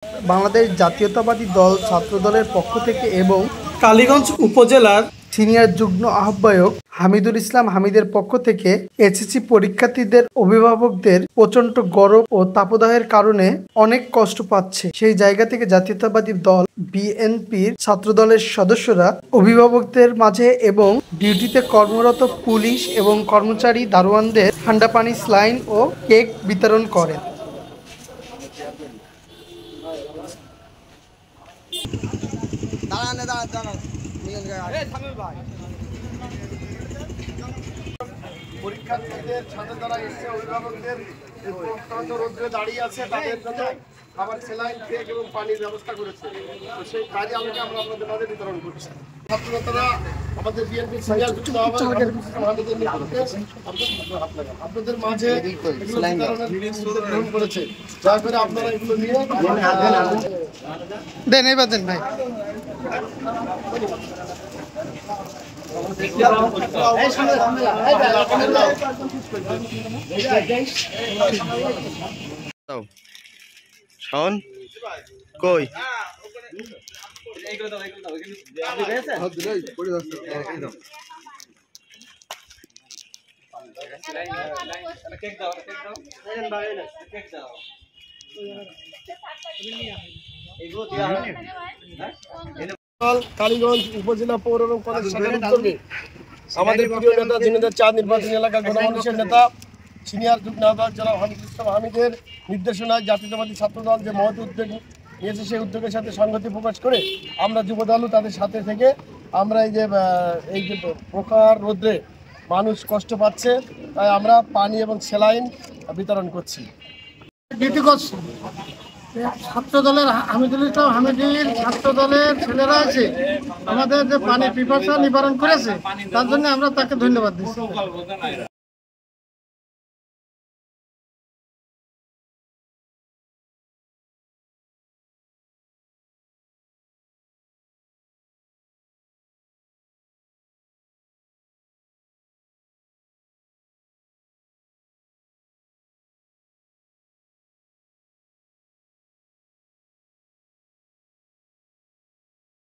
বাংলাদেশ জাতীয়তাবাদী দল ছাত্রদলের পক্ষ থেকে এবং কালীগঞ্জ উপজেলার সিনিয়র যুগ্ম আহ্বায়ক হামিদুল ইসলাম হামিদের পক্ষ থেকে এসএসসি পরীক্ষার্থীদের অভিভাবকদের প্রচণ্ড গরম ও তাপদাহের কারণে অনেক কষ্ট পাচ্ছে। সেই জায়গা থেকে জাতীয়তাবাদী দল বিএনপির ছাত্রদলের সদস্যরা অভিভাবকদের মাঝে এবং ডিউটিতে কর্মরত পুলিশ এবং কর্মচারী দারোয়ানদের ঠান্ডা পানি, স্যালাইন ও কেক বিতরণ করেন। পরীক্ষার্থীদের সাথে যারা এসছে অভিভাবকদের রোদ্রে দাঁড়িয়ে আছে তাদের জন্য খাবার, সেলাইন, কেক এবং পানির ব্যবস্থা করেছে। তো সেই কাজে আমরা আপনাদের মাঝে বিতরণ করছি। ছাত্রছাত্রীরা আমাদের বিএনপির সিনিয়র যুগ্ম আহ্বায়ক আপনাদের মাঝে গ্রহণ করেছে। দয়া করে আপনারা এগুলো নিয়ে দেন, এবার দেন ভাই। শাওন কই কালীগঞ্জ উপজেলা পৌর এবং কলেজ শাখার উদ্যোগে আমাদের প্রিয় নেতা ঝিনাইদহ ৪ নির্বাচনী এলাকার গণমানুষের নেতা সিনিয়র যুগ্ম আহ্বায়ক জনাব হামিদুল ইসলাম হামিদের নির্দেশনায় জাতীয়তাবাদী ছাত্রদল যে মহৎ উদ্যোগ নিয়েছে, সেই উদ্যোগের সাথে সংগতি প্রকাশ করে আমরা যুবদলও তাদের সাথে থেকে আমরা এই যে প্রকার রোদ্রে মানুষ কষ্ট পাচ্ছে, তাই আমরা পানি এবং সেলাইন বিতরণ করছি। ছাত্রদলের হামিদুল ইসলাম হামিদির ছাত্রদলের ছেলেরা আছে আমাদের যে পানি পিপাসা নিবারণ করেছে, তার জন্য আমরা তাকে ধন্যবাদ দিচ্ছি।